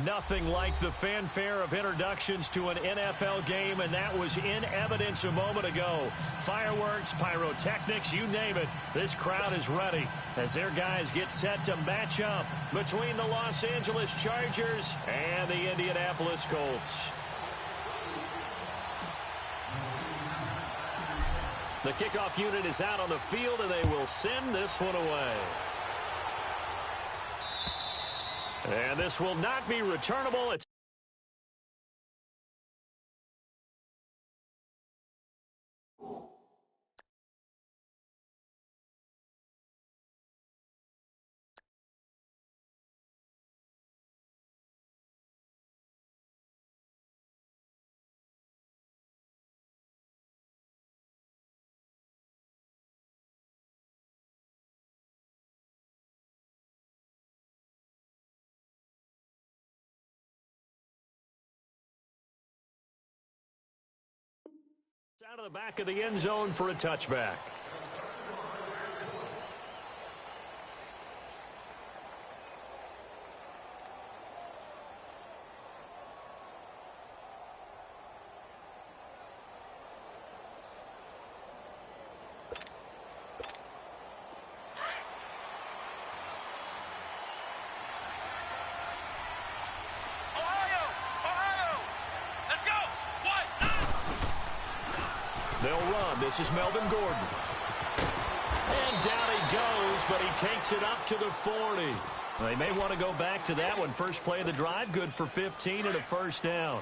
Nothing like the fanfare of introductions to an NFL game, and that was in evidence a moment ago. Fireworks, pyrotechnics, you name it. This crowd is ready as their guys get set to match up between the Los Angeles Chargers and the Indianapolis Colts. The kickoff unit is out on the field, and they will send this one away. And this will not be returnable. It's out of the back of the end zone for a touchback. They'll run. This is Melvin Gordon. And down he goes, but he takes it up to the 40. They may want to go back to that one. First play of the drive, good for 15 and a first down.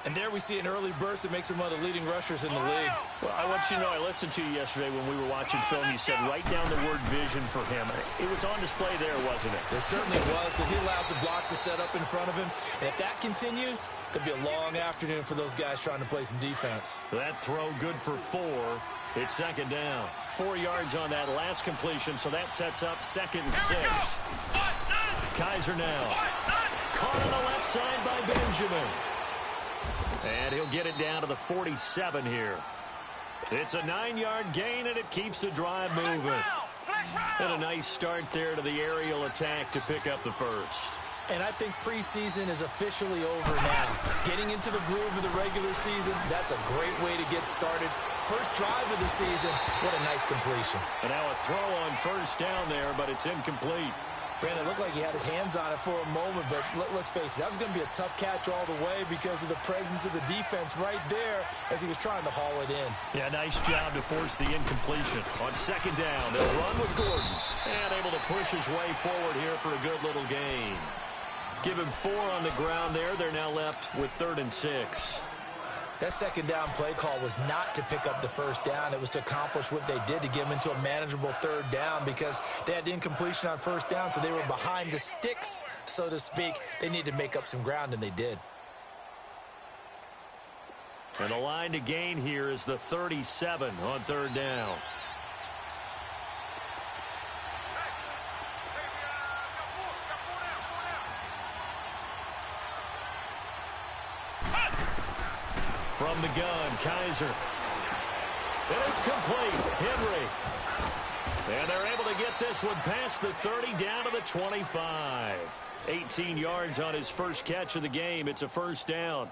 And there we see an early burst that makes him one of the leading rushers in the league. Well, I want you to know, I listened to you yesterday when we were watching film. You said write down the word vision for him. It was on display there, wasn't it? It certainly was, because he allows the blocks to set up in front of him. And if that continues, it'll be a long afternoon for those guys trying to play some defense. That throw good for 4. It's second down. 4 yards on that last completion, so that sets up 2nd and 6. Kaiser now. Caught on the left side by Benjamin. And he'll get it down to the 47 here. It's a 9-yard gain, and it keeps the drive moving. And a nice start there to the aerial attack to pick up the first. And I think preseason is officially over now. Getting into the groove of the regular season, that's a great way to get started. First drive of the season, what a nice completion. And now a throw on first down there, but it's incomplete. Brandon, it looked like he had his hands on it for a moment, but let's face it, that was going to be a tough catch all the way because of the presence of the defense right there as he was trying to haul it in. Yeah, nice job to force the incompletion. On second down, they'll run with Gordon. And able to push his way forward here for a good little gain. Give him 4 on the ground there. They're now left with 3rd and 6. That second down play call was not to pick up the first down. It was to accomplish what they did to get them into a manageable 3rd down because they had the incompletion on first down, so they were behind the sticks, so to speak. They needed to make up some ground, and they did. And the line to gain here is the 37 on 3rd down. From the gun, Kaiser. And it's complete. Henry. And they're able to get this one past the 30 down to the 25. 18 yards on his first catch of the game. It's a first down.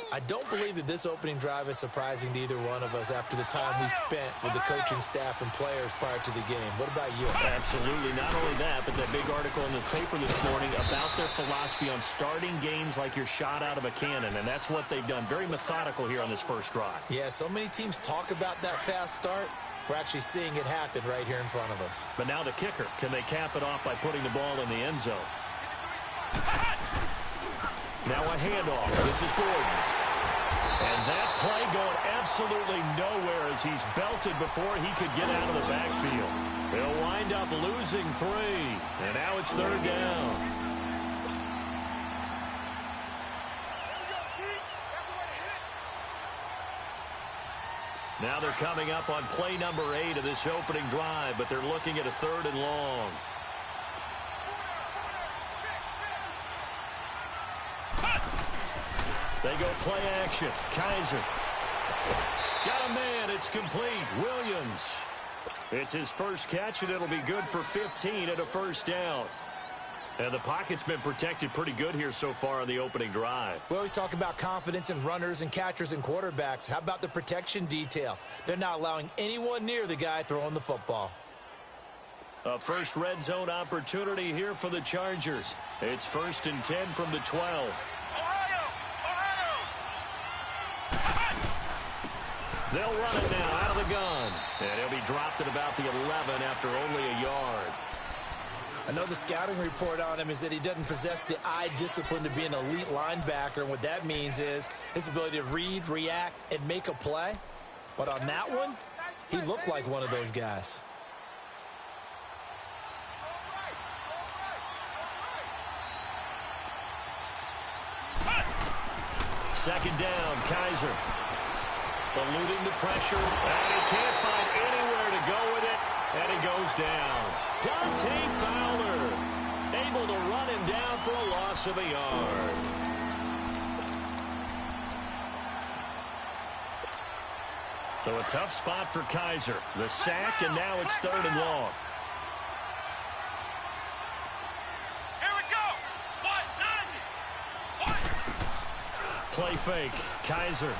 I don't believe that this opening drive is surprising to either one of us after the time we spent with the coaching staff and players prior to the game. What about you? Absolutely. Not only that, but that big article in the paper this morning about their philosophy on starting games like you're shot out of a cannon, and that's what they've done. Very methodical here on this first drive. Yeah, so many teams talk about that fast start. We're actually seeing it happen right here in front of us. But now the kicker. Can they cap it off by putting the ball in the end zone? Now a handoff. This is Gordon. And that play going absolutely nowhere as he's belted before he could get out of the backfield. They'll wind up losing 3. And now it's 3rd down. Now they're coming up on play number 8 of this opening drive, but they're looking at a 3rd and long. They go play action. Kaiser. Got a man. It's complete. Williams. It's his first catch, and it'll be good for 15 at a first down. And the pocket's been protected pretty good here so far on the opening drive. We always talk about confidence in runners and catchers and quarterbacks. How about the protection detail? They're not allowing anyone near the guy throwing the football. A first red zone opportunity here for the Chargers. It's 1st and 10 from the 12. They'll run it now out of the gun. And he'll be dropped at about the 11 after only a yard. I know the scouting report on him is that he doesn't possess the eye discipline to be an elite linebacker. And what that means is his ability to read, react, and make a play. But on that one, he looked like one of those guys. Second down, Kizer. Eluding the pressure, and he can't find anywhere to go with it, and he goes down. Dante Fowler able to run him down for a loss of a yard. So a tough spot for Kizer. The sack, and now it's 3rd and long. Play fake. Kizer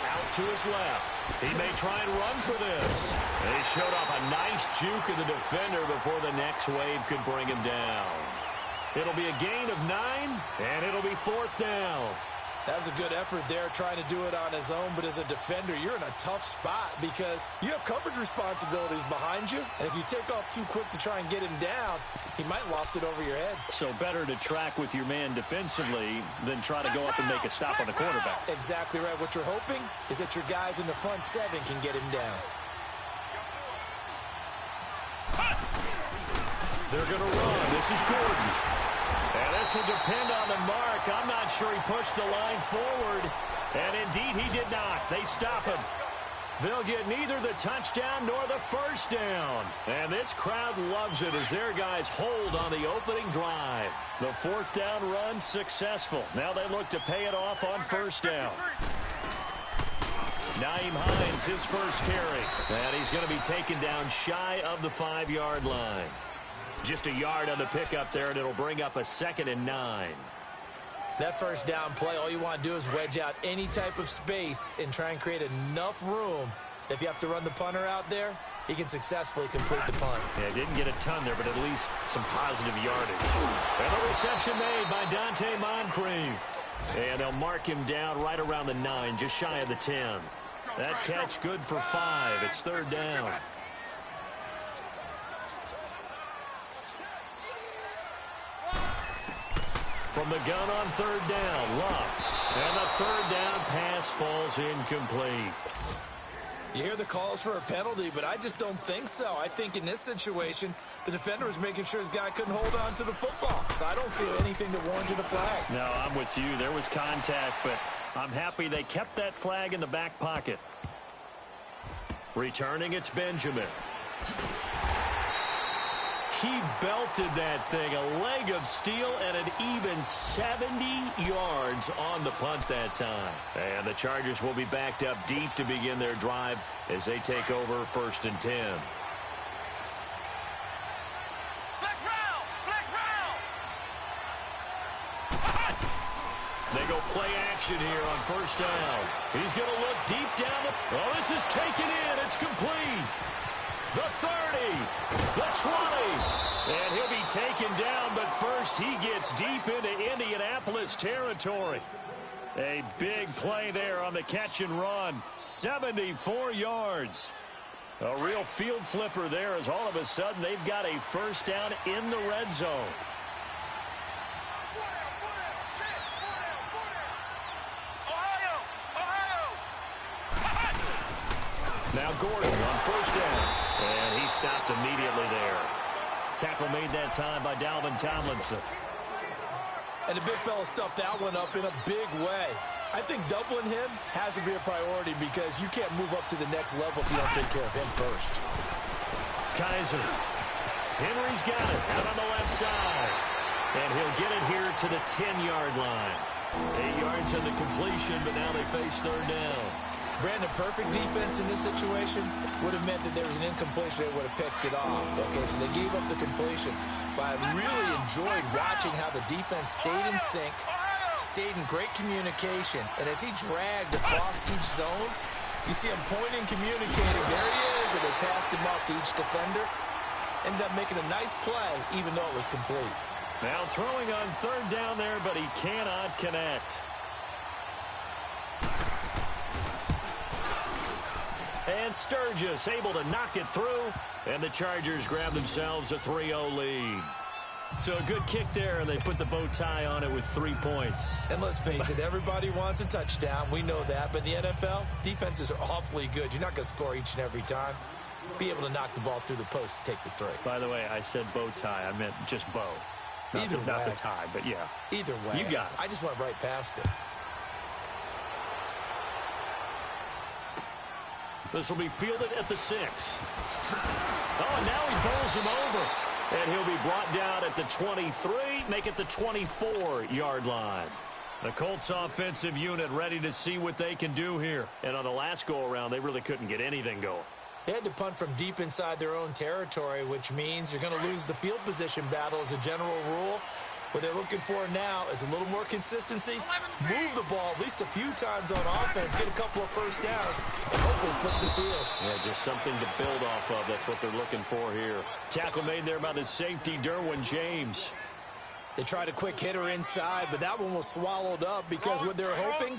out to his left. He may try and run for this. And he showed off a nice juke of the defender before the next wave could bring him down. It'll be a gain of 9, and it'll be 4th down. That was a good effort there trying to do it on his own, but as a defender, you're in a tough spot because you have coverage responsibilities behind you, and if you take off too quick to try and get him down, he might loft it over your head. So better to track with your man defensively than try to go up and make a stop on the quarterback. Exactly right. What you're hoping is that your guys in the front 7 can get him down. They're going to run. This is Gordon. And this will depend on the mark. I'm not sure he pushed the line forward. And indeed, he did not. They stop him. They'll get neither the touchdown nor the first down. And this crowd loves it as their guys hold on the opening drive. The 4th down run successful. Now they look to pay it off on 1st down. Nyheim Hines, his first carry. And he's going to be taken down shy of the 5-yard line. Just a yard on the pickup there, and it'll bring up a 2nd and 9. That first down play, all you want to do is wedge out any type of space and try and create enough room. If you have to run the punter out there, he can successfully complete the punt. Yeah, didn't get a ton there, but at least some positive yardage. And the reception made by Dante Moncrief. And they'll mark him down right around the 9, just shy of the 10. That catch good for 5. It's 3rd down. From the gun on 3rd down, Love. And the 3rd down pass falls incomplete. You hear the calls for a penalty, but I just don't think so. I think in this situation, the defender was making sure his guy couldn't hold on to the football. So I don't see anything to warrant a flag. No, I'm with you. There was contact, but I'm happy they kept that flag in the back pocket. Returning, it's Benjamin. He belted that thing, a leg of steel, and an even 70 yards on the punt that time. And the Chargers will be backed up deep to begin their drive as they take over 1st and 10. They go play action here on 1st down. He's going to look deep down. Oh, this is taken in. It's complete. The 30, the 20, and he'll be taken down, but first he gets deep into Indianapolis territory. A big play there on the catch and run, 74 yards. A real field flipper there as all of a sudden they've got a 1st down in the red zone. Now Gordon on 1st down. And he stopped immediately there. Tackle made that time by Dalvin Tomlinson. And the big fella stuffed that one up in a big way. I think doubling him has to be a priority because you can't move up to the next level if you don't take care of him first. Kizer. Henry's got it out on the left side. And he'll get it here to the 10-yard line. 8 yards on the completion, but now they face 3rd down. Brandon, perfect defense in this situation would have meant that there was an incompletion. They would have picked it off. Okay, so they gave up the completion. But I really enjoyed watching how the defense stayed in sync, stayed in great communication. And as he dragged across each zone, you see him pointing, communicating. There he is, and they passed him off to each defender. Ended up making a nice play, even though it was complete. Now throwing on third down there, but he cannot connect. And Sturgis able to knock it through, and the Chargers grab themselves a 3-0 lead. So a good kick there, and they put the bow tie on it with 3 points. And let's face it, everybody wants a touchdown. We know that. But in the NFL, defenses are awfully good. You're not going to score each and every time. Be able to knock the ball through the post and take the 3. By the way, I said bow tie. I meant just bow. Not the tie, but yeah. Either way. You got it. I just went right past it. This will be fielded at the 6. Oh, and now he bowls him over. And he'll be brought down at the 23, make it the 24-yard line. The Colts offensive unit ready to see what they can do here. And on the last go-around, they really couldn't get anything going. They had to punt from deep inside their own territory, which means you're going to lose the field position battle as a general rule. What they're looking for now is a little more consistency, move the ball at least a few times on offense, get a couple of first downs, and hopefully flip the field. Yeah, just something to build off of. That's what they're looking for here. Tackle made there by the safety, Derwin James. They tried a quick hitter inside, but that one was swallowed up because what they're hoping,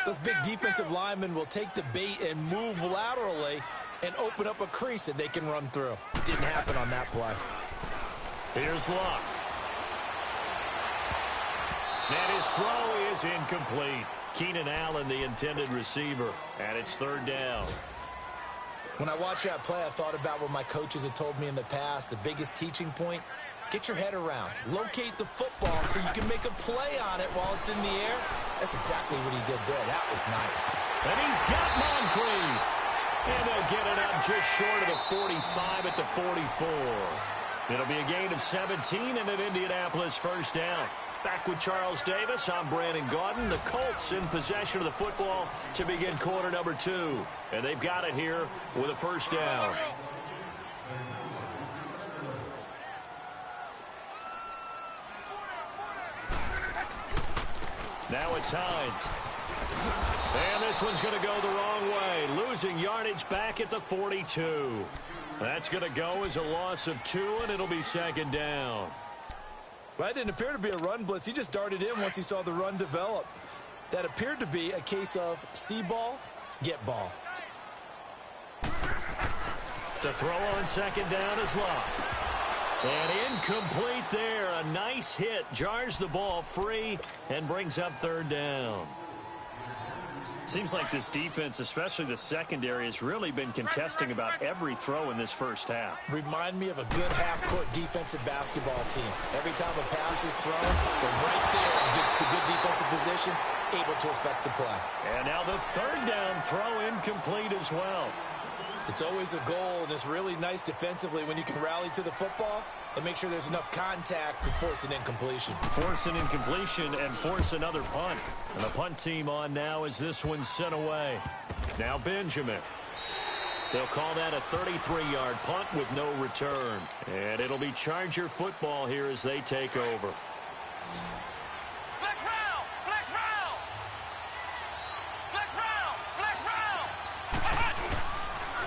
those big defensive linemen will take the bait and move laterally and open up a crease that they can run through. Didn't happen on that play. Here's Luck. And his throw is incomplete. Keenan Allen, the intended receiver, and it's third down. When I watched that play, I thought about what my coaches had told me in the past. The biggest teaching point, get your head around. Locate the football so you can make a play on it while it's in the air. That's exactly what he did there. That was nice. And he's got Moncrief. And they'll get it up just short of the 45 at the 44. It'll be a gain of 17 and an Indianapolis first down. Back with Charles Davis, I'm Brandon Gaudin. The Colts in possession of the football to begin quarter number 2. And they've got it here with a first down. Now it's Hines. And this one's going to go the wrong way. Losing yardage back at the 42. That's going to go as a loss of 2, and it'll be second down. Well, that didn't appear to be a run blitz. He just darted in once he saw the run develop. That appeared to be a case of see ball, get ball. To throw on second down is Luck. And incomplete there. A nice hit. Jars the ball free and brings up third down. Seems like this defense, especially the secondary, has really been contesting about every throw in this first half. Remind me of a good half-court defensive basketball team. Every time a pass is thrown, they're right there against the good defensive position, able to affect the play. And now the third down throw incomplete as well. It's always a goal, and it's really nice defensively when you can rally to the football and make sure there's enough contact to force an incompletion. Force an incompletion and force another punt. And the punt team on now as this one's sent away. Now Benjamin. They'll call that a 33-yard punt with no return. And it'll be Charger football here as they take over.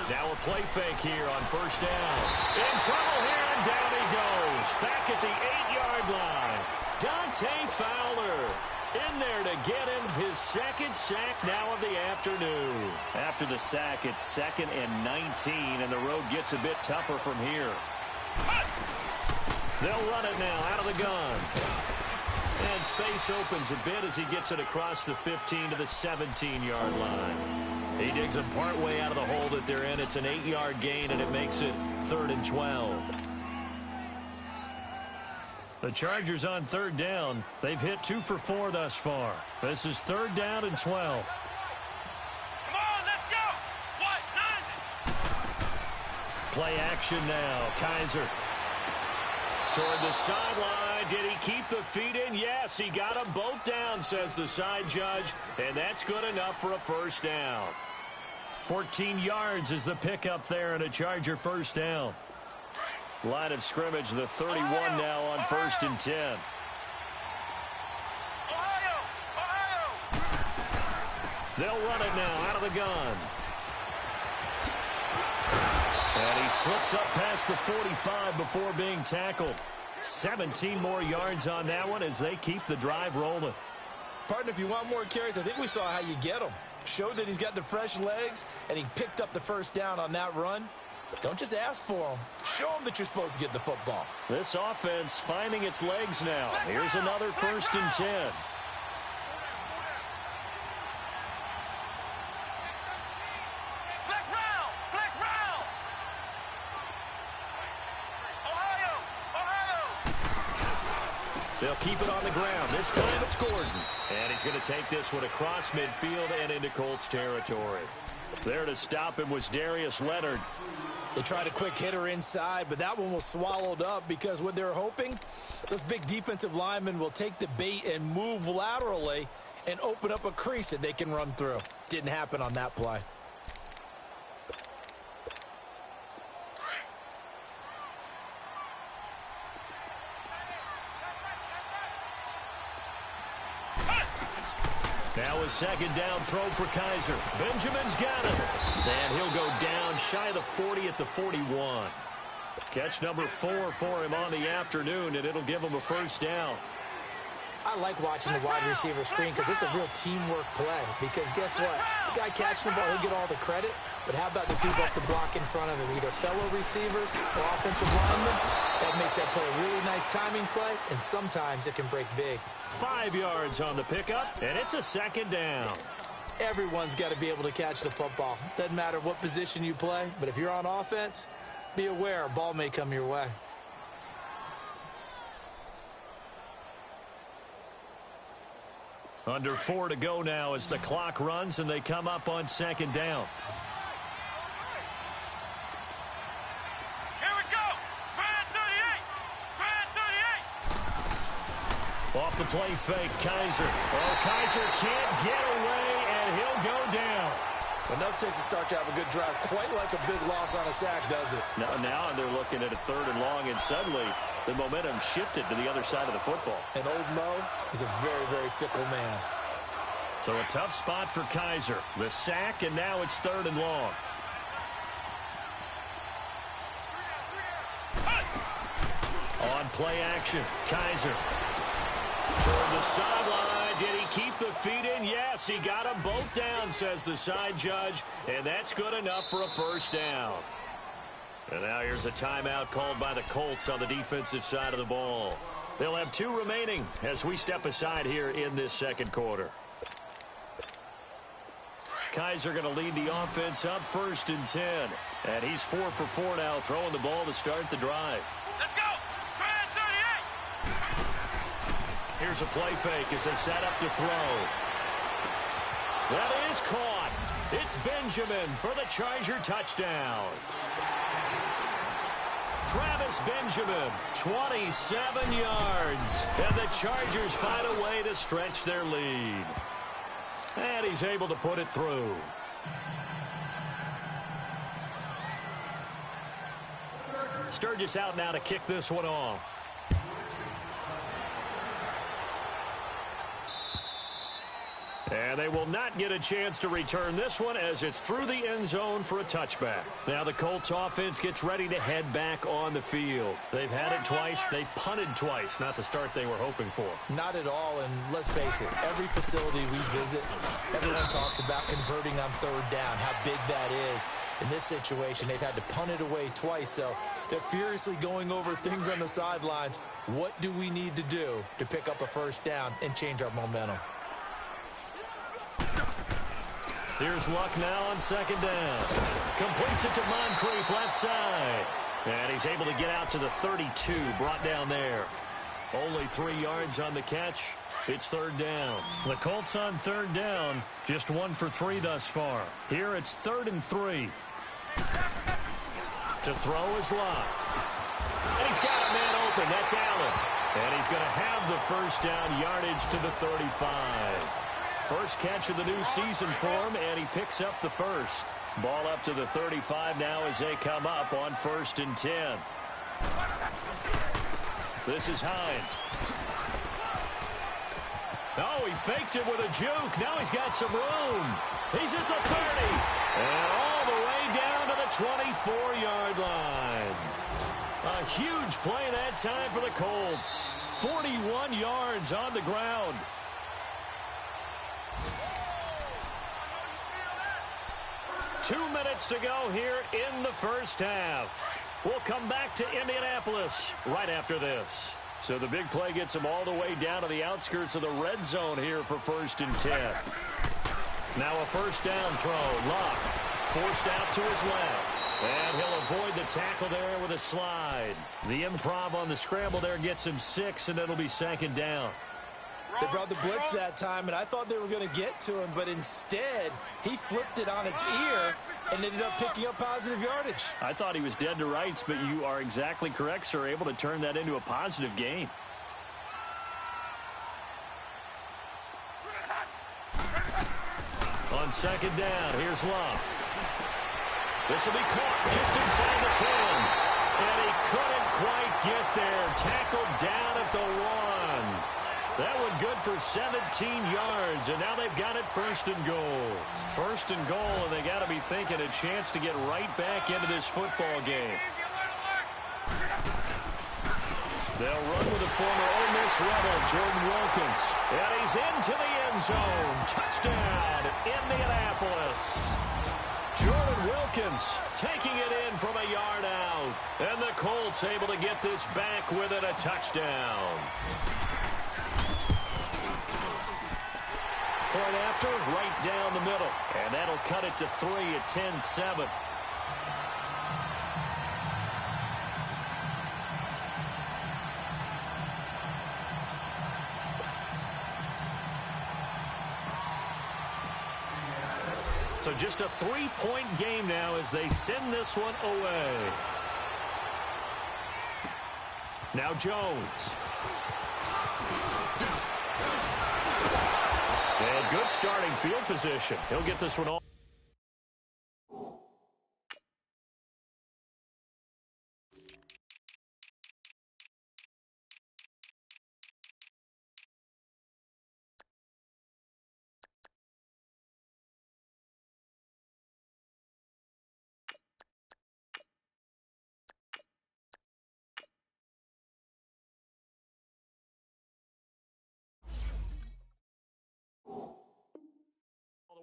Now a play fake here on first down. In trouble here, and down he goes. Back at the 8-yard line. Dante Fowler in there to get him his second sack now of the afternoon. After the sack, it's 2nd and 19, and the road gets a bit tougher from here. They'll run it now out of the gun. And space opens a bit as he gets it across the 15 to the 17-yard line. He digs them partway out of the hole that they're in. It's an 8-yard gain, and it makes it 3rd and 12. The Chargers on third down. They've hit 2 for 4 thus far. This is 3rd down and 12. Come on, let's go. 1-9. Play action now. Kaiser toward the sideline. Did he keep the feet in? Yes, he got them both down, says the side judge, and that's good enough for a first down. 14 yards is the pickup there and a Charger first down. Line of scrimmage, the 31 now on 1st and 10. They'll run it now out of the gun. And he slips up past the 45 before being tackled. 17 more yards on that one as they keep the drive rolling. Partner, if you want more carries, I think we saw how you get them. Showed that he's got the fresh legs, and he picked up the first down on that run. Don't just ask for them. Show them that you're supposed to get the football. This offense finding its legs now. Here's another 1st and 10. They'll keep it on the ground. This time it's Gordon. And he's going to take this one across midfield and into Colts territory. There to stop him was Darius Leonard. They tried a quick hitter inside, but that one was swallowed up because what they're hoping, those big defensive linemen will take the bait and move laterally and open up a crease that they can run through. Didn't happen on that play. Now a 2nd down throw for Kizer. Benjamin's got him. And he'll go down shy of the 40 at the 41. Catch number 4 for him on the afternoon, and it'll give him a first down. I like watching the wide receiver screen because it's a real teamwork play. Because guess what? The guy catching the ball, he'll get all the credit. But how about the people have to block in front of him, either fellow receivers or offensive linemen? That makes that play a really nice timing play, and sometimes it can break big. 5 yards on the pickup, and it's a 2nd down. Everyone's got to be able to catch the football. Doesn't matter what position you play, but if you're on offense, be aware a ball may come your way. Under 4 to go now as the clock runs and they come up on 2nd down. Here we go. Brand 38. Brand 38. Off the play fake, Kizer. Oh, Kizer can't get away, and he'll go down. Enough takes a start to have a good drive. Quite like a big loss on a sack, does it? Now they're looking at a 3rd and long, and suddenly the momentum shifted to the other side of the football. And old Mo is a very, very fickle man. So a tough spot for Kizer. The sack, and now it's 3rd and long. On play action, Kizer. Toward the sideline. Did he keep the feet in? Yes, he got them both down, says the side judge. And that's good enough for a first down. And now here's a timeout called by the Colts on the defensive side of the ball. They'll have 2 remaining as we step aside here in this 2nd quarter. Kizer going to lead the offense up 1st and 10. And he's 4 for 4 now, throwing the ball to start the drive. Let's go. Brand 38. Here's a play fake as they set up to throw. That is caught. It's Benjamin for the Charger touchdown. Travis Benjamin, 27 yards. And the Chargers find a way to stretch their lead. And he's able to put it through. Sturgis out now to kick this one off. And they will not get a chance to return this one as it's through the end zone for a touchback. Now the Colts offense gets ready to head back on the field. They've had it twice. They've punted twice. Not the start they were hoping for. Not at all, and let's face it, every facility we visit, everyone talks about converting on 3rd down, how big that is. In this situation, they've had to punt it away twice, so they're furiously going over things on the sidelines. What do we need to do to pick up a first down and change our momentum? Here's Luck now on 2nd down. Completes it to Moncrief left side. And he's able to get out to the 32, brought down there. Only 3 yards on the catch. It's 3rd down. The Colts on 3rd down, just 1 for 3 thus far. Here it's 3rd and 3. To throw is Luck. And he's got a man open. That's Allen. And he's going to have the first down, yardage to the 35. First catch of the new season for him, and he picks up the first. Ball up to the 35 now as they come up on 1st and 10. This is Hines. Oh, he faked it with a juke. Now he's got some room. He's at the 30. And all the way down to the 24-yard line. A huge play that time for the Colts. 41 yards on the ground. Two minutes to go here in the first half. We'll come back to Indianapolis right after this. So the big play gets him all the way down to the outskirts of the red zone here for 1st and 10. Now a first down throw. Locke forced out to his left. And he'll avoid the tackle there with a slide. The improv on the scramble there gets him 6, and it'll be 2nd down. They brought the blitz that time, and I thought they were going to get to him, but instead he flipped it on its ear and ended up picking up positive yardage. I thought he was dead to rights, but you are exactly correct, sir. Able to turn that into a positive gain. On 2nd down, here's Love. This will be caught just inside the 10. And he couldn't quite get there. Tackled down at the 1. That one good for 17 yards, and now they've got it 1st and goal. 1st and goal, and they got to be thinking a chance to get right back into this football game. They'll run with the former Ole Miss Rebel, Jordan Wilkins. And he's into the end zone. Touchdown, Indianapolis. Jordan Wilkins taking it in from a yard out. And the Colts able to get this back with it, a touchdown. Point after, right down the middle. And that'll cut it to 3 at 10-7. So just a 3-point game now as they send this one away. Now Jones. And good starting field position. He'll get this one off.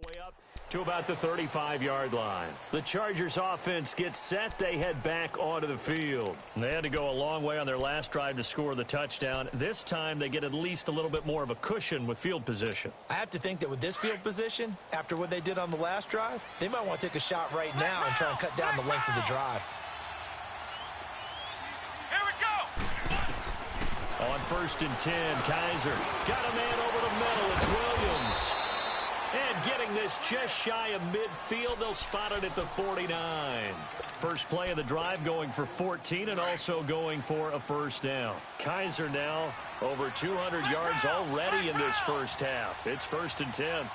Way up to about the 35-yard line. The Chargers offense gets set. They head back onto the field. They had to go a long way on their last drive to score the touchdown. This time they get at least a little bit more of a cushion with field position. I have to think that with this field position, after what they did on the last drive, they might want to take a shot right now and try and cut down the length of the drive. Here we go. On 1st and 10, Kaiser got a man over the middle. It's Williams. And getting this just shy of midfield, they'll spot it at the 49. First play of the drive going for 14 and also going for a first down. Kaiser now over 200 yards already in this first half. It's 1st and 10.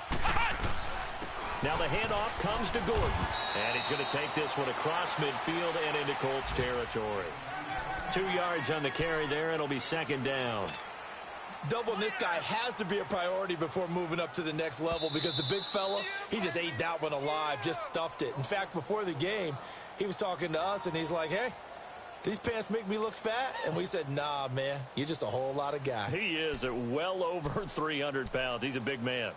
Now the handoff comes to Gordon. And he's going to take this one across midfield and into Colts territory. 2 yards on the carry there. It'll be 2nd down. Doubling this guy has to be a priority before moving up to the next level because the big fella, he just ate that one alive, just stuffed it. In fact, before the game, he was talking to us, and he's like, hey, these pants make me look fat? And we said, nah, man, you're just a whole lot of guy. He is at well over 300 pounds. He's a big man.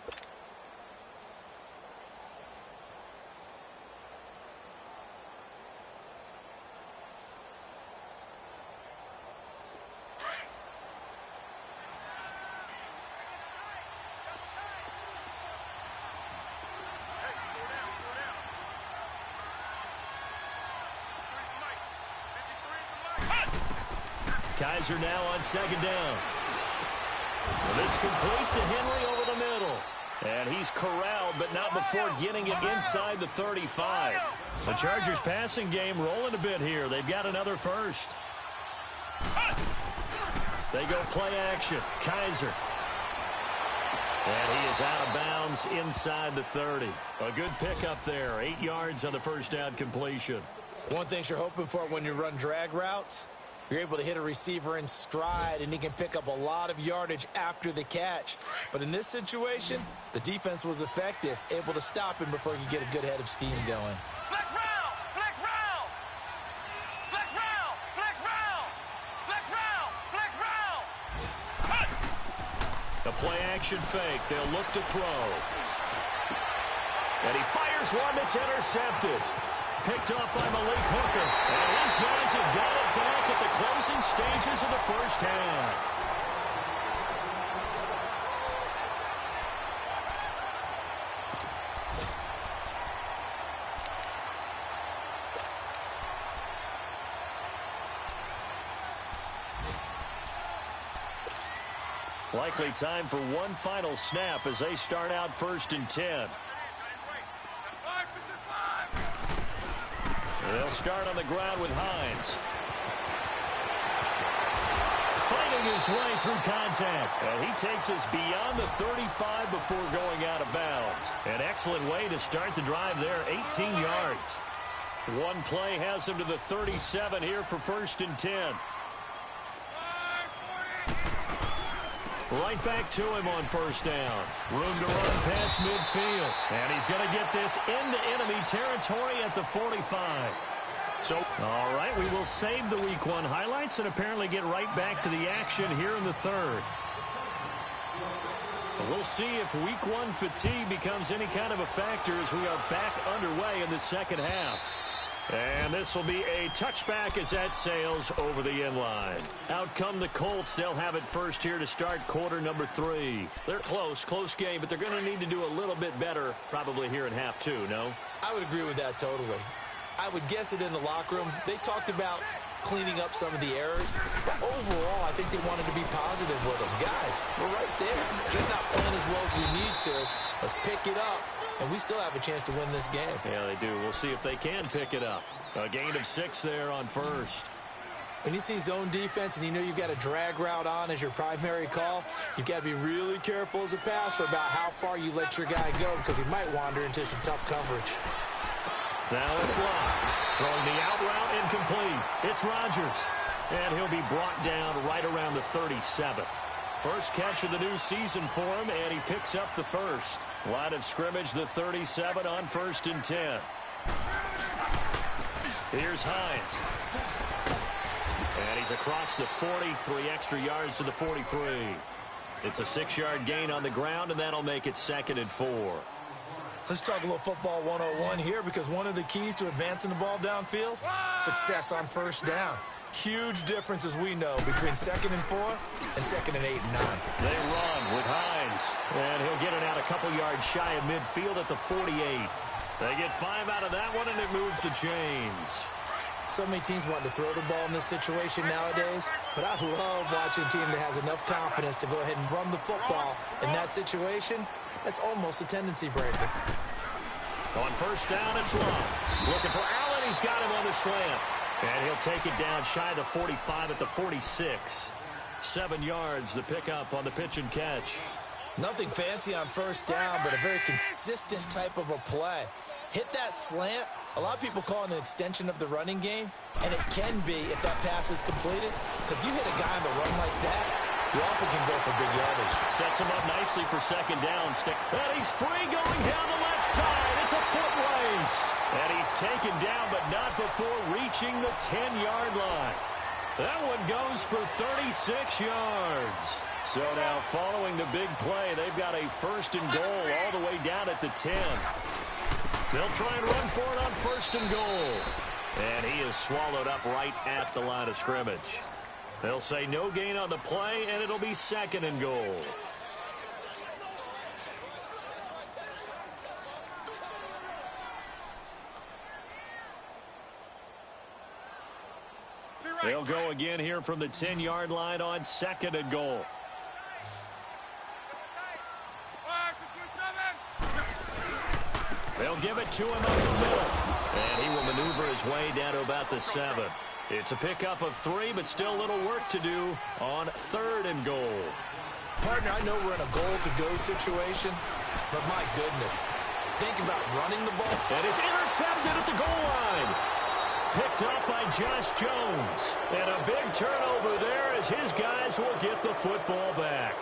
Kaiser now on 2nd down. And this complete to Henry over the middle. And he's corralled, but not before getting it inside the 35. The Chargers passing game rolling a bit here. They've got another first. They go play action. Kaiser. And he is out of bounds inside the 30. A good pickup there. 8 yards on the first down completion. One thing you're hoping for when you run drag routes, you're able to hit a receiver in stride, and he can pick up a lot of yardage after the catch. But in this situation, the defense was effective, able to stop him before he could get a good head of steam going. Flex round! Flex round! Flex round! Flex round! Flex round! Flex round! Cut! A play-action fake. They'll look to throw. And he fires one that's intercepted. Picked up by Malik Hooker. And these guys have got it back at the closing stages of the first half. Likely time for one final snap as they start out 1st and 10. They'll start on the ground with Hines. Fighting his way through contact. And he takes us beyond the 35 before going out of bounds. An excellent way to start the drive there, 18 yards. One play has him to the 37 here for 1st and 10. Right back to him on 1st down. Room to run past midfield. And he's going to get this into enemy territory at the 45. So, all right, we will save the Week 1 highlights and apparently get right back to the action here in the 3rd. We'll see if Week 1 fatigue becomes any kind of a factor as we are back underway in the 2nd half. And this will be a touchback as that sails over the end line. Out come the Colts. They'll have it first here to start quarter number 3. They're close game, but they're going to need to do a little bit better probably here in half 2, no? I would agree with that totally. I would guess it in the locker room. They talked about cleaning up some of the errors, but overall, I think they wanted to be positive with them. Guys, we're right there. Just not playing as well as we need to. Let's pick it up. And we still have a chance to win this game. Yeah, they do. We'll see if they can pick it up. A gain of 6 there on 1st. When you see zone defense and you know you've got a drag route on as your primary call, you've got to be really careful as a passer about how far you let your guy go because he might wander into some tough coverage. Now it's Locke. Throwing the out route incomplete. It's Rodgers. And he'll be brought down right around the 37. First catch of the new season for him, and he picks up the first. Line of scrimmage, the 37 on 1st and 10. Here's Hines. And he's across the 40, 3 extra yards to the 43. It's a 6-yard gain on the ground, and that'll make it 2nd and 4. Let's talk a little football 101 here because one of the keys to advancing the ball downfield, success on 1st down. Huge difference, as we know, between 2nd and 4 and 2nd and 8 and 9. They run with Hines. And he'll get it out a couple yards shy of midfield at the 48. They get 5 out of that one, and it moves the chains. So many teams want to throw the ball in this situation nowadays, but I love watching a team that has enough confidence to go ahead and run the football in that situation. That's almost a tendency breaker. On 1st down, it's Love. Looking for Allen. He's got him on the slant. And he'll take it down shy of the 45 at the 46. 7 yards, the pickup on the pitch and catch. Nothing fancy on 1st down, but a very consistent type of a play. Hit that slant. A lot of people call it an extension of the running game, and it can be if that pass is completed, because you hit a guy on the run like that, he often can go for big yardage. Sets him up nicely for 2nd down. And he's free going down the left side. It's a foot race. And he's taken down, but not before reaching the 10-yard line. That one goes for 36 yards. So now following the big play, they've got a 1st and goal all the way down at the 10. They'll try and run for it on 1st and goal. And he is swallowed up right at the line of scrimmage. They'll say no gain on the play, and it'll be 2nd and goal. They'll go again here from the 10-yard line on 2nd and goal. They'll give it to him up the middle. And he will maneuver his way down to about the 7. It's a pickup of 3, but still a little work to do on 3rd and goal. Partner, I know we're in a goal-to-go situation, but my goodness, think about running the ball. And it's intercepted at the goal line. Picked up by Josh Jones. And a big turnover there as his guys will get the football back.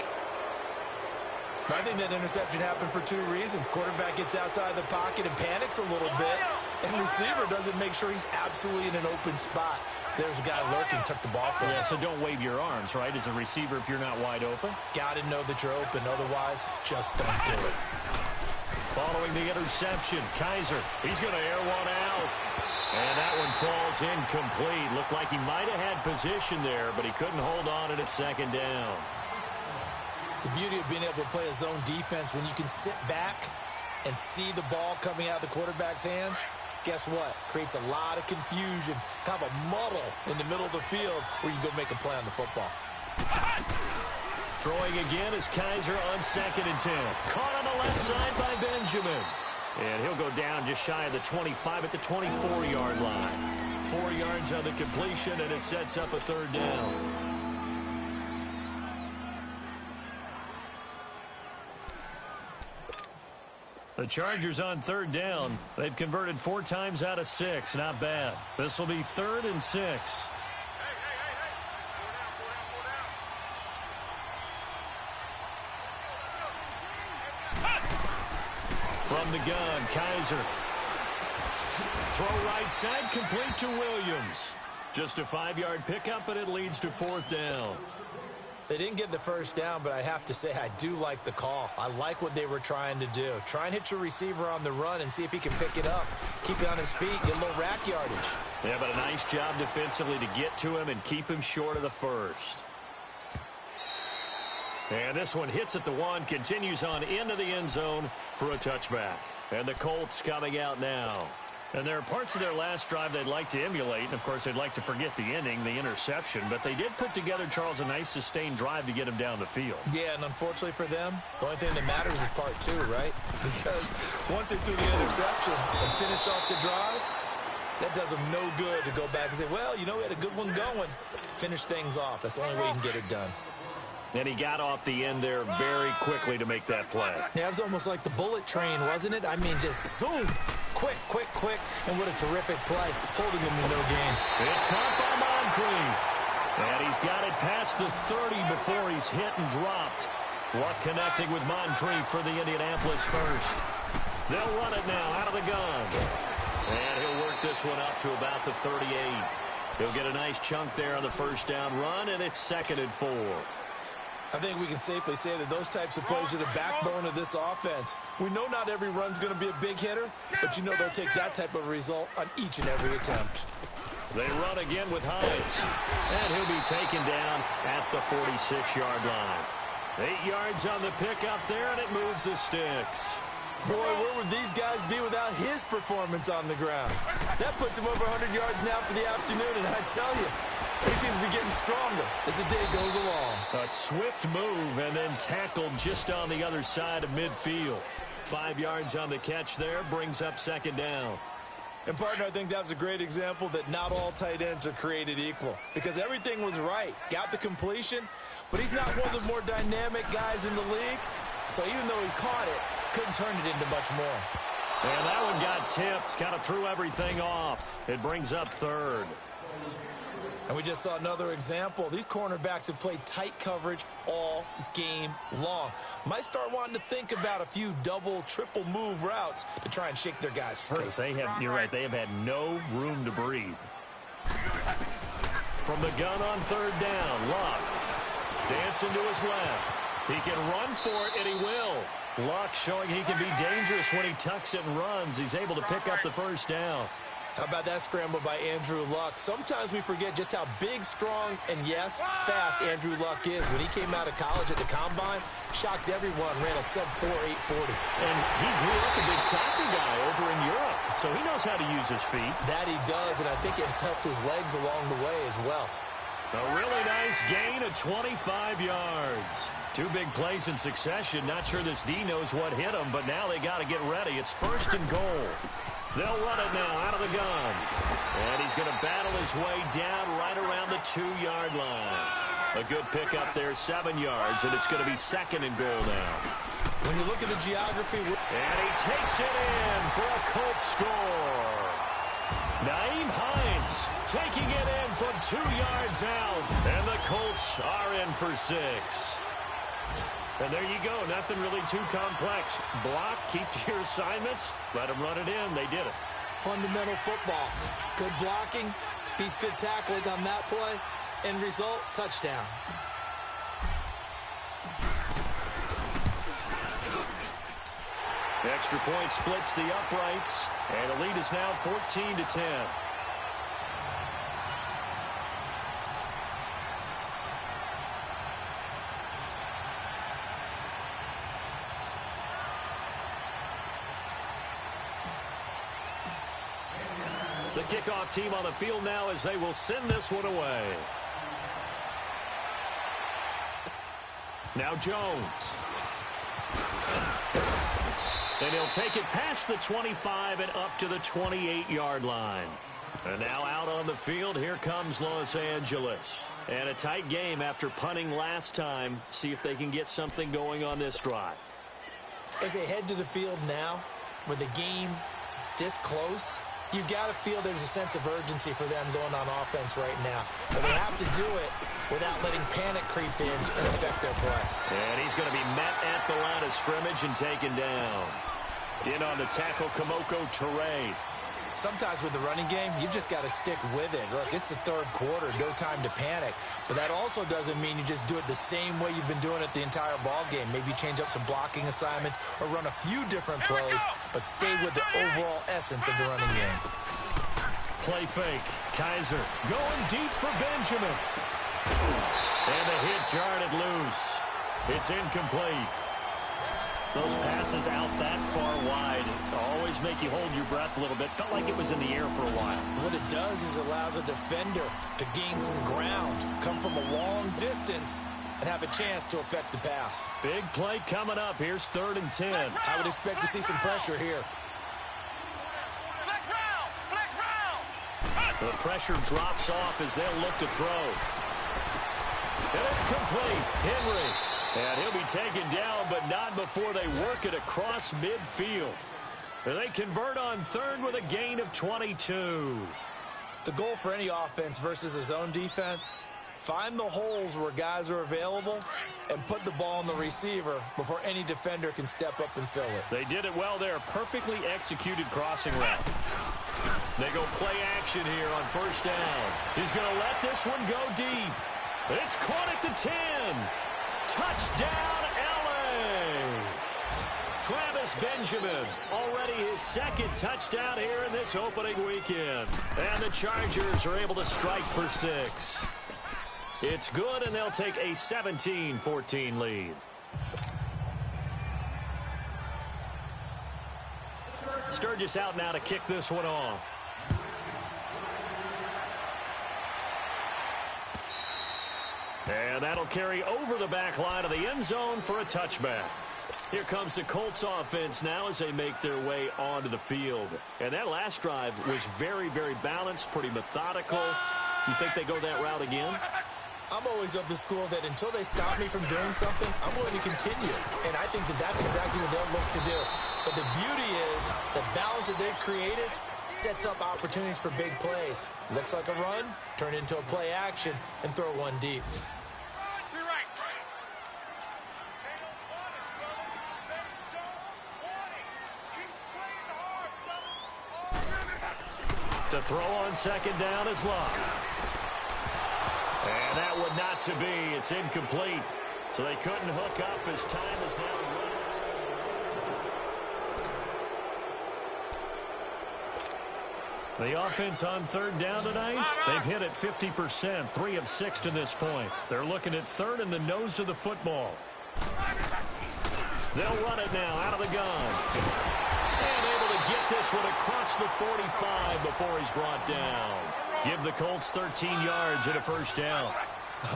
I think that interception happened for two reasons. Quarterback gets outside the pocket and panics a little bit, and receiver doesn't make sure he's absolutely in an open spot. So there's a guy lurking, took the ball from him. Yeah, so don't wave your arms, right, as a receiver if you're not wide open. Got to know that you're open. Otherwise, just don't do it. Following the interception, Kizer, he's going to air one out. And that one falls incomplete. Looked like he might have had position there, but he couldn't hold on at second down. The beauty of being able to play a zone defense when you can sit back and see the ball coming out of the quarterback's hands, guess what? Creates a lot of confusion, kind of a muddle in the middle of the field where you can go make a play on the football. Throwing again is Kizer on 2nd and 10. Caught on the left side by Benjamin. And he'll go down just shy of the 25 at the 24-yard line. 4 yards on the completion, and it sets up a 3rd down. The Chargers on 3rd down. They've converted 4 times out of 6. Not bad. This will be 3rd and 6. From the gun, Kizer. Throw right side, complete to Williams. Just a 5-yard pickup, and it leads to 4th down. They didn't get the first down, but I have to say I do like the call. I like what they were trying to do. Try and hit your receiver on the run and see if he can pick it up. Keep it on his feet, get a little rack yardage. Yeah, but a nice job defensively to get to him and keep him short of the first. And this one hits at the 1, continues on into the end zone for a touchback. And the Colts coming out now. And there are parts of their last drive they'd like to emulate. And, of course, they'd like to forget the inning, the interception. But they did put together, Charles, a nice sustained drive to get him down the field. Yeah, and unfortunately for them, the only thing that matters is part 2, right? Because once they threw the interception and finished off the drive, that does them no good to go back and say, well, you know, we had a good one going. Finish things off. That's the only way you can get it done. And he got off the end there very quickly to make that play. Yeah, it was almost like the bullet train, wasn't it? I mean, just zoom. Quick, quick, quick. And what a terrific play, holding him to no gain. It's caught by Moncrief. And he's got it past the 30 before he's hit and dropped. Luck connecting with Moncrief for the Indianapolis first. They'll run it now out of the gun. And he'll work this one up to about the 38. He'll get a nice chunk there on the first down run, and it's 2nd and 4. I think we can safely say that those types of plays are the backbone of this offense. We know not every run's going to be a big hitter, but you know they'll take that type of result on each and every attempt. They run again with Hines. And he'll be taken down at the 46-yard line. 8 yards on the pickup there, and it moves the sticks. Boy, where would these guys be without his performance on the ground? That puts him over 100 yards now for the afternoon, and I tell you, he seems to be getting stronger as the day goes along. A swift move and then tackled just on the other side of midfield. 5 yards on the catch there, brings up 2nd down. And, partner, I think that was a great example that not all tight ends are created equal because everything was right. Got the completion, but he's not one of the more dynamic guys in the league. So even though he caught it, couldn't turn it into much more. And that one got tipped, kind of threw everything off. It brings up 3rd. And we just saw another example. These cornerbacks have played tight coverage all game long. Might start wanting to think about a few double, triple move routes to try and shake their guys free. You're right, they have had no room to breathe. From the gun on 3rd down, Luck dancing to his left. He can run for it, and he will. Luck showing he can be dangerous when he tucks it and runs. He's able to pick up the first down. How about that scramble by Andrew Luck? Sometimes we forget just how big, strong, and yes, fast Andrew Luck is. When he came out of college at the Combine, shocked everyone, ran a sub-4 840. And he grew up a big soccer guy over in Europe, so he knows how to use his feet. That he does, and I think it's helped his legs along the way as well. A really nice gain of 25 yards. 2 big plays in succession. Not sure this D knows what hit him, but now they got to get ready. It's 1st and goal. They'll run it now out of the gun. And he's going to battle his way down right around the 2-yard line. A good pickup there, 7 yards, and it's going to be 2nd and goal now. When you look at the geography... And he takes it in for a Colts score. Nyheim Hines taking it in from 2 yards out, and the Colts are in for 6. And there you go, nothing really too complex. Block, keep to your assignments, let them run it in. They did it. Fundamental football. Good blocking, beats good tackling on that play. End result, touchdown. Extra point splits the uprights, and the lead is now 14-10. The kickoff team on the field now as they will send this one away. Now Jones. And he'll take it past the 25 and up to the 28-yard line. And now out on the field, here comes Los Angeles. And a tight game after punting last time. See if they can get something going on this drive. As they head to the field now, with the game this close, you've got to feel there's a sense of urgency for them going on offense right now. But they have to do it without letting panic creep in and affect their play. And he's going to be met at the line of scrimmage and taken down. In on the tackle, Kamoko Toure. Sometimes with the running game, you've just got to stick with it. Look, it's the third quarter, no time to panic. But that also doesn't mean you just do it the same way you've been doing it the entire ball game. Maybe change up some blocking assignments or run a few different plays, but stay with the overall essence of the running game. Play fake. Kaiser going deep for Benjamin. And the hit jarred it loose. It's incomplete. Those passes out that far wide always make you hold your breath a little bit. Felt like it was in the air for a while. What it does is allows a defender to gain some ground, come from a long distance, and have a chance to affect the pass. Big play coming up. Here's 3rd and 10. I would expect to see some pressure here. Flex round! Flex round! The pressure drops off as they'll look to throw. And it's complete. Henry. And he'll be taken down, but not before they work it across midfield. And they convert on 3rd with a gain of 22. The goal for any offense versus a zone defense, find the holes where guys are available and put the ball on the receiver before any defender can step up and fill it. They did it well there. Perfectly executed crossing route. They go play action here on 1st down. He's going to let this one go deep. It's caught at the 10. Touchdown, L.A. Travis Benjamin, already his 2nd touchdown here in this opening weekend. And the Chargers are able to strike for 6. It's good, and they'll take a 17-14 lead. Sturgis out now to kick this one off. And that'll carry over the back line of the end zone for a touchback. Here comes the Colts offense now as they make their way onto the field. And that last drive was very, very balanced, pretty methodical. You think they go that route again? I'm always of the school that until they stop me from doing something, I'm going to continue. And I think that that's exactly what they'll look to do. But the beauty is the balance that they've created sets up opportunities for big plays. Looks like a run, turn into a play action, and throw one deep. To throw on 2nd down is Love. And that would not to be. It's incomplete. So they couldn't hook up as time is now running. The offense on 3rd down tonight, they've hit it 50%, 3 of 6 to this point. They're looking at 3rd in the nose of the football. They'll run it now out of the gun. And able to get this one across the 45 before he's brought down. Give the Colts 13 yards and a 1st down.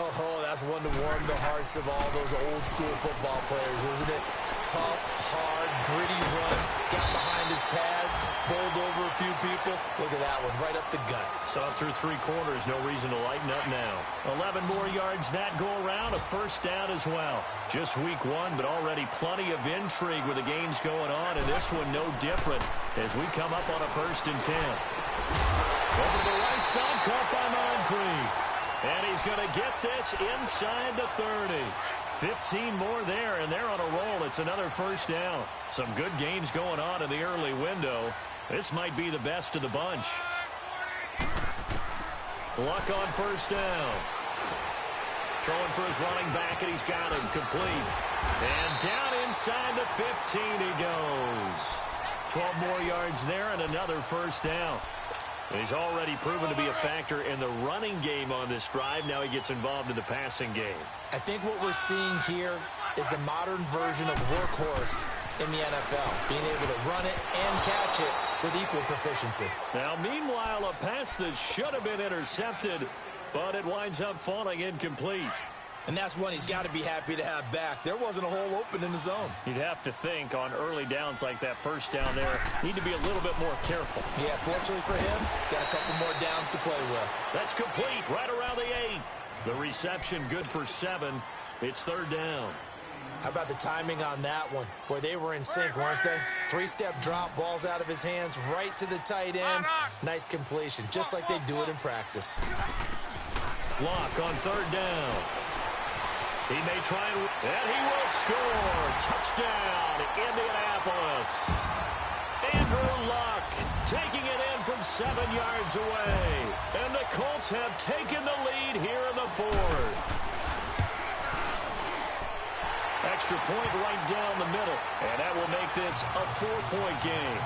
Oh, that's one to warm the hearts of all those old school football players, isn't it? Tough, hard, gritty run. Got behind his pads, bowled over a few people. Look at that one, right up the gut. So through 3 quarters, no reason to lighten up now. 11 more yards that go around, a first down as well. Just week 1, but already plenty of intrigue with the games going on, and this one no different as we come up on a 1st and 10. Over to the right side, caught by Moncrief. And he's going to get this inside the 30. 15 more there, and they're on a roll. It's another first down. Some good games going on in the early window. This might be the best of the bunch. Luck on first down. Throwing for his running back, and he's got him complete. And down inside the 15 he goes. 12 more yards there and another first down. And he's already proven to be a factor in the running game on this drive. Now he gets involved in the passing game. I think what we're seeing here is the modern version of workhorse in the NFL, being able to run it and catch it with equal proficiency. Now, meanwhile, a pass that should have been intercepted, but it winds up falling incomplete. And that's one he's got to be happy to have back. There wasn't a hole open in the zone. You'd have to think on early downs like that first down there, need to be a little bit more careful. Yeah, fortunately for him, got a couple more downs to play with. That's complete right around the 8. The reception good for 7. It's 3rd down. How about the timing on that one? Boy, they were in sync, weren't they? 3-step drop, balls out of his hands, right to the tight end. Nice completion, just like they do it in practice. Lock on 3rd down. He may try and he will score. Touchdown, Indianapolis. Andrew Luck taking it in from 7 yards away. And the Colts have taken the lead here in the 4th. Extra point right down the middle. And that will make this a 4-point game.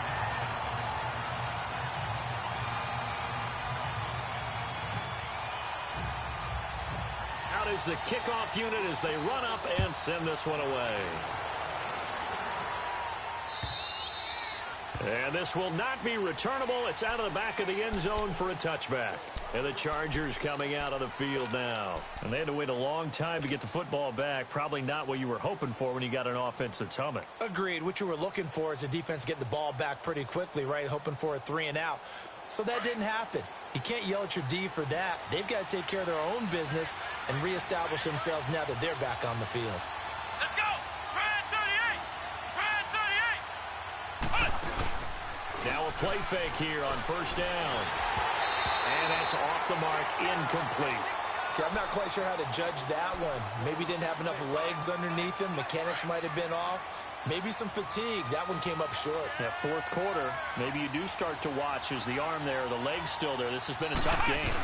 Out is the kickoff unit as they run up and send this one away. And this will not be returnable. It's out of the back of the end zone for a touchback. And the Chargers coming out of the field now. And they had to wait a long time to get the football back. Probably not what you were hoping for when you got an offense that's humming. Agreed. What you were looking for is the defense getting the ball back pretty quickly, right? Hoping for a 3 and out. So that didn't happen. You can't yell at your D for that. They've got to take care of their own business and reestablish themselves now that they're back on the field. Let's go! Brad 38! Brad 38! Now a play fake here on first down. And that's off the mark, incomplete. See, I'm not quite sure how to judge that one. Maybe didn't have enough legs underneath him. Mechanics might have been off. Maybe some fatigue. That one came up short. Yeah, 4th quarter, maybe you do start to watch. Is the arm there, the leg's still there? This has been a tough game.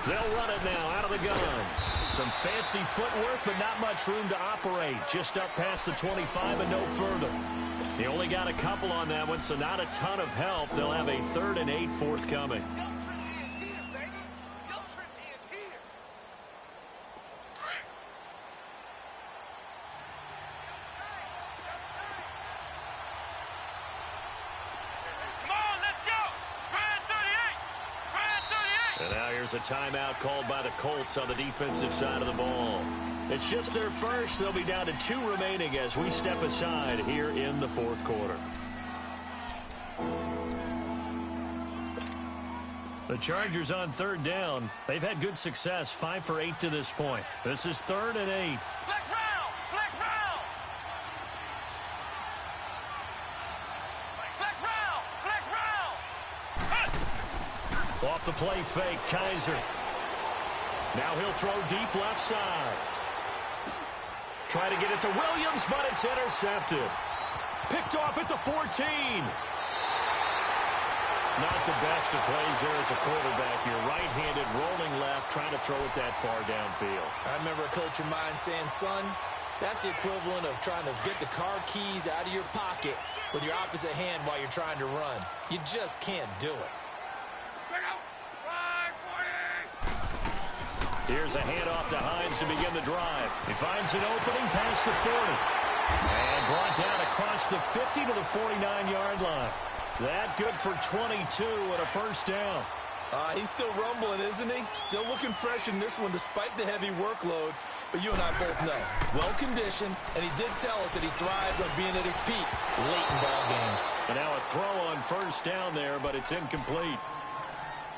They'll run it now out of the gun. Some fancy footwork, but not much room to operate. Just up past the 25 and no further. He only got a couple on that one, so not a ton of help. They'll have a 3rd and 8 forthcoming. A timeout called by the Colts on the defensive side of the ball. It's just their first. They'll be down to 2 remaining as we step aside here in the 4th quarter. The Chargers on 3rd down. They've had good success, 5 for 8 to this point. This is 3rd and 8. Flex round! Flex round! Flex round! Flex round! Off the play fake, Kaiser. Now he'll throw deep left side. Try to get it to Williams, but it's intercepted. Picked off at the 14. Not the best of plays there as a quarterback. You're right-handed, rolling left, trying to throw it that far downfield. I remember a coach of mine saying, son, that's the equivalent of trying to get the car keys out of your pocket with your opposite hand while you're trying to run. You just can't do it. Here's a handoff to Hines to begin the drive. He finds an opening past the 40. And brought down across the 50 to the 49-yard line. That good for 22 and a first down. He's still rumbling, isn't he? Still looking fresh in this one despite the heavy workload. But you and I both know, well-conditioned, and he did tell us that he thrives on being at his peak late in ball games. And now a throw on first down there, but it's incomplete.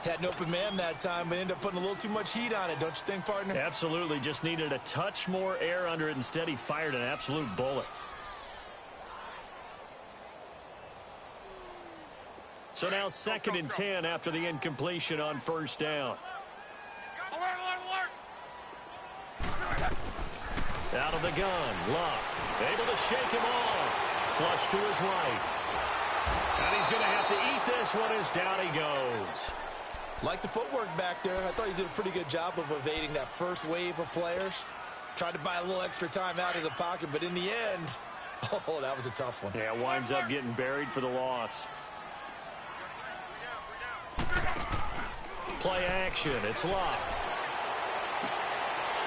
Had an open man that time, but ended up putting a little too much heat on it, don't you think, partner? Absolutely. Just needed a touch more air under it. Instead, he fired an absolute bullet. So now 2nd and 10 after the incompletion on first down. Out of the gun, Luck able to shake him off. Flush to his right. And he's going to have to eat this one as down he goes. Like the footwork back there, I thought he did a pretty good job of evading that first wave of players. Tried to buy a little extra time out of the pocket, but in the end, oh, that was a tough one. Yeah, winds up getting buried for the loss. Play action, it's Luck.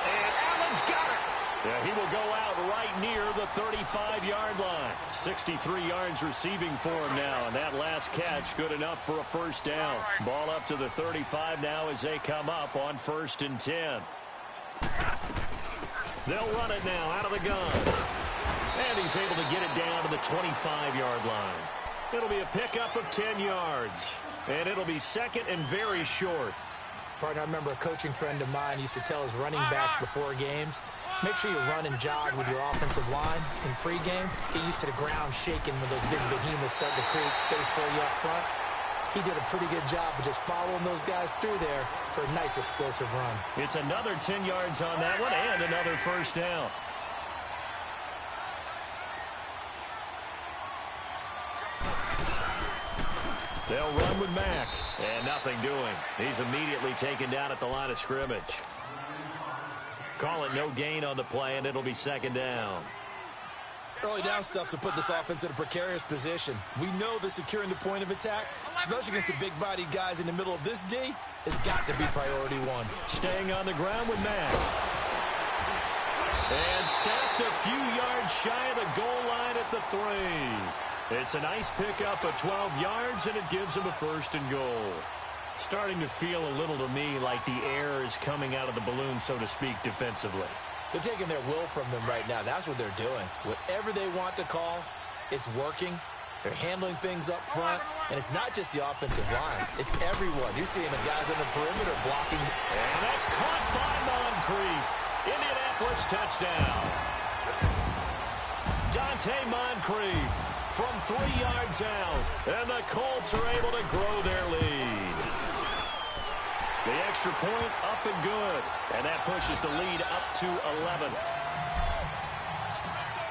And Allen's got it. Yeah, he will go out right near the 35-yard line. 63 yards receiving for him now, and that last catch good enough for a first down. Ball up to the 35 now as they come up on 1st and 10. They'll run it now out of the gun. And he's able to get it down to the 25-yard line. It'll be a pickup of 10 yards. And it'll be 2nd and very short. Partner, I remember a coaching friend of mine used to tell his running backs before games, make sure you run and jog with your offensive line in pregame. Get used to the ground shaking when those big behemoths start to create space for you up front. He did a pretty good job of just following those guys through there for a nice explosive run. It's another 10 yards on that one and another first down. They'll run with Mack, and nothing doing. He's immediately taken down at the line of scrimmage. Call it no gain on the play, and it'll be 2nd down. Early down stuff to put this offense in a precarious position. We know that securing the point of attack, especially against the big-bodied guys in the middle of this D, has got to be priority one. Staying on the ground with Mack. And snapped a few yards shy of the goal line at the 3. It's a nice pickup of 12 yards, and it gives him a 1st and goal. Starting to feel a little to me like the air is coming out of the balloon, so to speak, defensively. They're taking their will from them right now. That's what they're doing. Whatever they want to call, it's working. They're handling things up front, and it's not just the offensive line. It's everyone. You're seeing the guys on the perimeter blocking. And that's caught by Moncrief. Indianapolis touchdown. Dante Moncrief from 3 yards out, and the Colts are able to grow their lead. The extra point up and good, and that pushes the lead up to 11.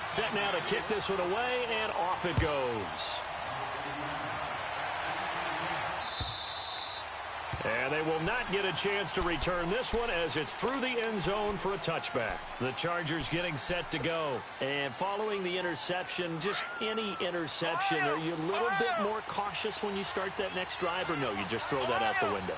Set now to kick this one away, and off it goes. And they will not get a chance to return this one as it's through the end zone for a touchback. The Chargers getting set to go. And following the interception, just any interception, are you a little bit more cautious when you start that next drive, or no, you just throw that out the window?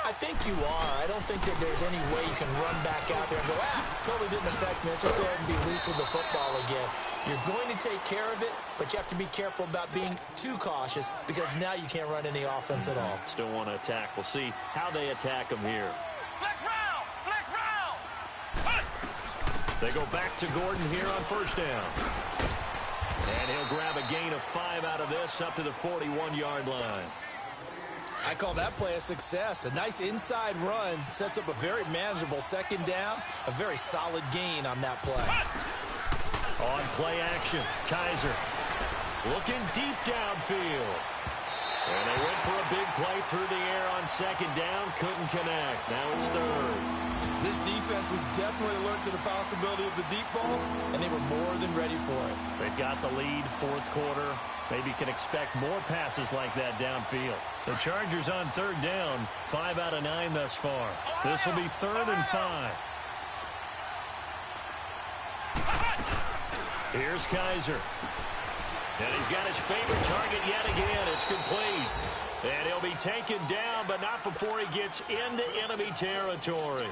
I think you are. I don't think that there's any way you can run back out there and go, totally didn't affect me. Let's just go ahead and be loose with the football again. You're going to take care of it, but you have to be careful about being too cautious because now you can't run any offense at all. Still want to attack. We'll see how they attack them here. Flex round! Flex round! They go back to Gordon here on first down. And he'll grab a gain of 5 out of this up to the 41-yard line. I call that play a success. A nice inside run sets up a very manageable 2nd down. A very solid gain on that play. On play action, Kizer looking deep downfield. And they went for a big play through the air on 2nd down. Couldn't connect. Now it's 3rd. This defense was definitely alert to the possibility of the deep ball, and they were more than ready for it. They've got the lead, 4th quarter. Maybe can expect more passes like that downfield. The Chargers on 3rd down, 5 out of 9 thus far. This will be 3rd and 5. Here's Kizer. And he's got his favorite target yet again. It's complete. And he'll be taken down, but not before he gets into enemy territory.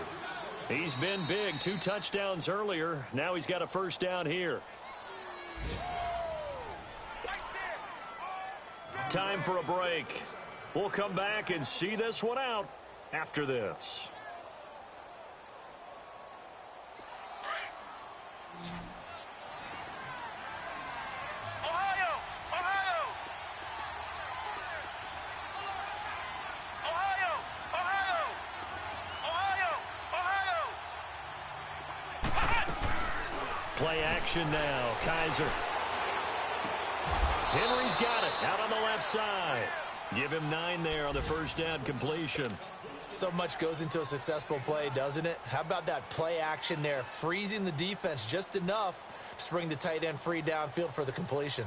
He's been big. 2 touchdowns earlier. Now he's got a first down here. Time for a break. We'll come back and see this one out after this. Play action now. Kizer. Henry's got it out on the left side. Give him 9 there on the first down completion. So much goes into a successful play, doesn't it? How about that play action there, freezing the defense just enough to bring the tight end free downfield for the completion.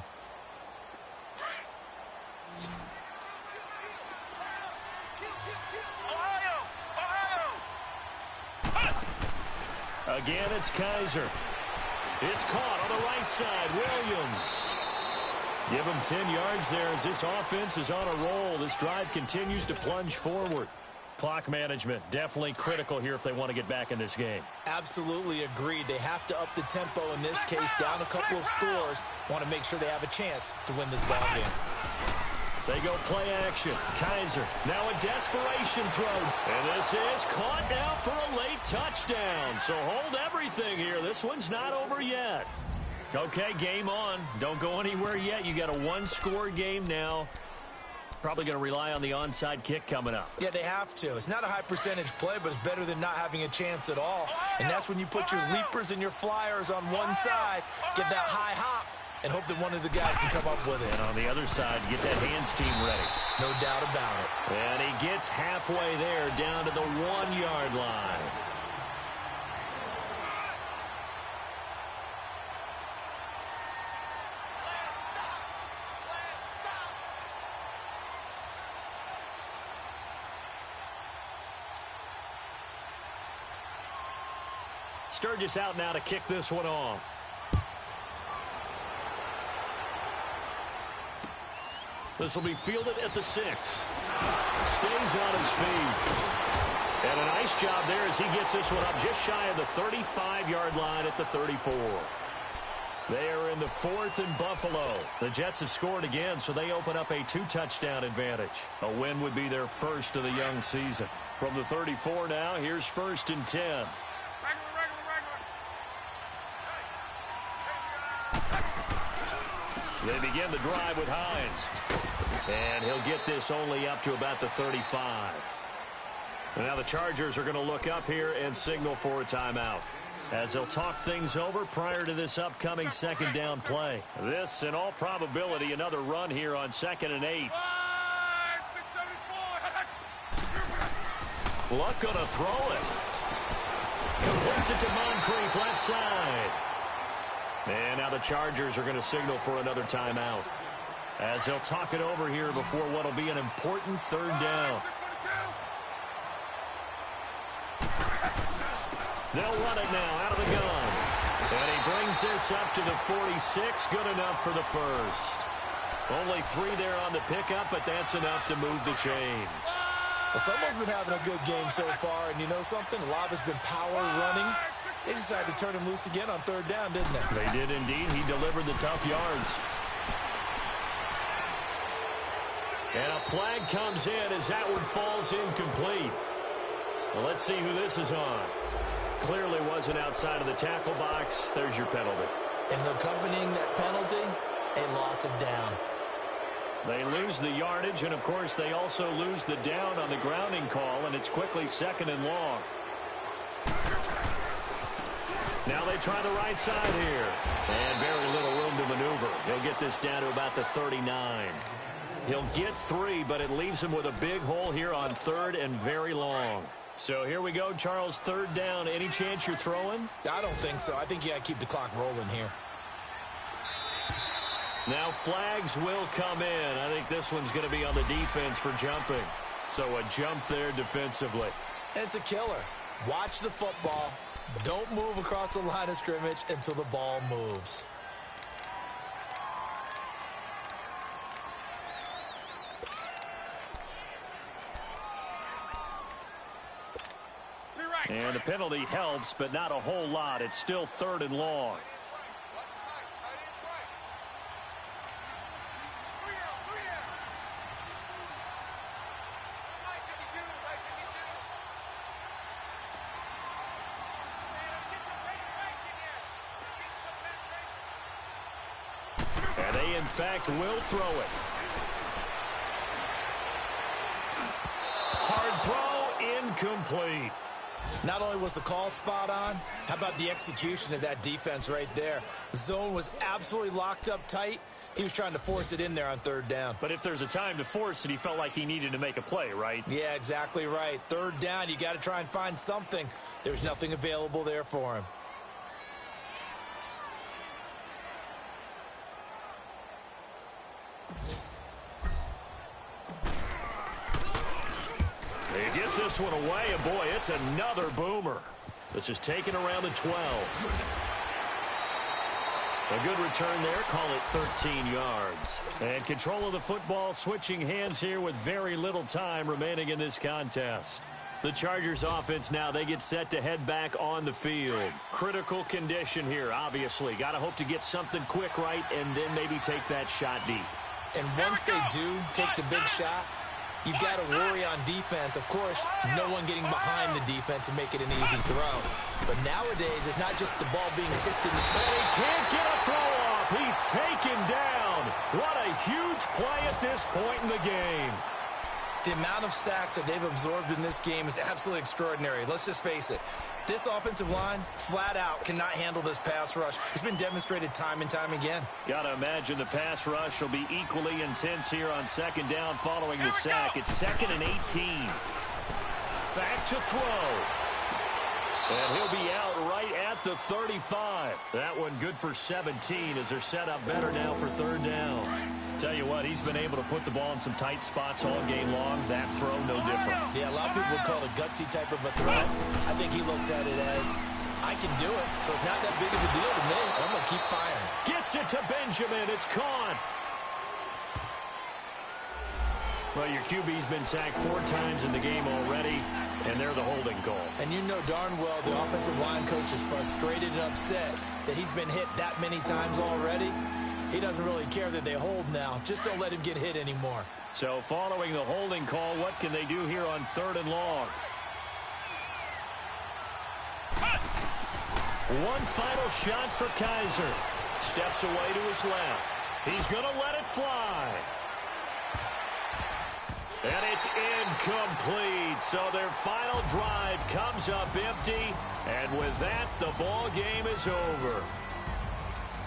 Again, it's Kizer. It's caught on the right side. Williams. Give him 10 yards there as this offense is on a roll. This drive continues to plunge forward. Clock management definitely critical here if they want to get back in this game. Absolutely agreed. They have to up the tempo in this case, down a couple of scores. Want to make sure they have a chance to win this ball game. They go play action. Kizer now a desperation throw. And this is caught now for a late touchdown. So hold everything here. This one's not over yet. Okay, game on. Don't go anywhere yet. You got a one-score game now. Probably going to rely on the onside kick coming up. Yeah, they have to. It's not a high percentage play, but it's better than not having a chance at all. And that's when you put your leapers and your flyers on one side, get that high hop, and hope that one of the guys can come up with it. And on the other side, get that hands team ready. No doubt about it. And he gets halfway there down to the 1-yard line. Sturgis out now to kick this one off. This will be fielded at the 6. Stays on his feet. And a nice job there as he gets this one up just shy of the 35-yard line at the 34. They are in the 4th and Buffalo. The Jets have scored again, so they open up a 2-touchdown advantage. A win would be their first of the young season. From the 34 now, here's 1st and 10. They begin the drive with Hines. And he'll get this only up to about the 35. And now the Chargers are going to look up here and signal for a timeout, as they'll talk things over prior to this upcoming second down play. This, in all probability, another run here on 2nd and 8. Luck going to throw it. Completes it to Moncrief, left side. And now the Chargers are going to signal for another timeout, as they'll talk it over here before what will be an important 3rd down. They'll run it now out of the gun. And he brings this up to the 46. Good enough for the first. Only 3 there on the pickup, but that's enough to move the chains. Well, someone's been having a good game so far, and you know something? A lot has been power running. They decided to turn him loose again on 3rd down, didn't they? They did indeed. He delivered the tough yards. And a flag comes in as that one falls incomplete. Well, let's see who this is on. Clearly wasn't outside of the tackle box. There's your penalty. And accompanying that penalty, a loss of down. They lose the yardage, and, of course, they also lose the down on the grounding call, and it's quickly 2nd and long. Now they try the right side here. And very little room to maneuver. He'll get this down to about the 39. He'll get 3, but it leaves him with a big hole here on 3rd and very long. So here we go, Charles, 3rd down. Any chance you're throwing? I don't think so. I think you got to keep the clock rolling here. Now flags will come in. I think this one's going to be on the defense for jumping. So a jump there defensively. And it's a killer. Watch the football. Don't move across the line of scrimmage until the ball moves. And the penalty helps, but not a whole lot. It's still 3rd and long. And they, in fact, will throw it. Hard throw, incomplete. Not only was the call spot on, how about the execution of that defense right there? The zone was absolutely locked up tight. He was trying to force it in there on third down. But if there's a time to force it, he felt like he needed to make a play, right? Yeah, exactly right. Third down, you got to try and find something. There's nothing available there for him. He gets this one away, and boy, it's another boomer. This is taken around the 12. A good return there, call it 13 yards. And control of the football, switching hands here with very little time remaining in this contest. The Chargers offense now, they get set to head back on the field. Critical condition here, obviously. Got to hope to get something quick right and then maybe take that shot deep. And once they do take the big shot, you've got to worry on defense. Of course, no one getting behind the defense and make it an easy throw. But nowadays, it's not just the ball being tipped in the air. And he can't get a throw off. He's taken down. What a huge play at this point in the game. The amount of sacks that they've absorbed in this game is absolutely extraordinary. Let's just face it. This offensive line, flat out, cannot handle this pass rush. It's been demonstrated time and time again. Got to imagine the pass rush will be equally intense here on second down following the sack. It's 2nd and 18. Back to throw. And he'll be out right at the 35. That one good for 17 as they're set up better now for third down. Tell you what, he's been able to put the ball in some tight spots all game long. That throw, no different. Yeah, a lot of people would call it a gutsy type of a throw. I think he looks at it as, I can do it, so it's not that big of a deal to me. I'm going to keep firing. Gets it to Benjamin. It's caught. Well, your QB's been sacked 4 times in the game already, and they're the holding call. And you know darn well the offensive line coach is frustrated and upset that he's been hit that many times already. He doesn't really care that they hold now. Just don't let him get hit anymore. So following the holding call, what can they do here on 3rd and long? One final shot for Kizer. Steps away to his left. He's going to let it fly. And it's incomplete. So their final drive comes up empty. And with that, the ball game is over.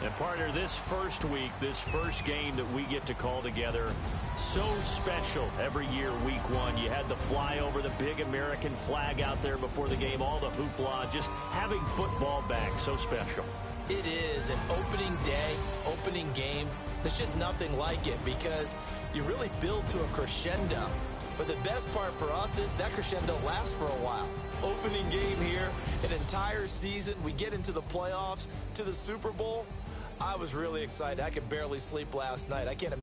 And partner, this first week, this first game that we get to call together, so special every year, week 1. You had the flyover, the big American flag out there before the game, all the hoopla, just having football back, so special. It is an opening day, opening game. There's just nothing like it because you really build to a crescendo. But the best part for us is that crescendo lasts for a while. Opening game here, an entire season. We get into the playoffs, to the Super Bowl. I was really excited. I could barely sleep last night. I can't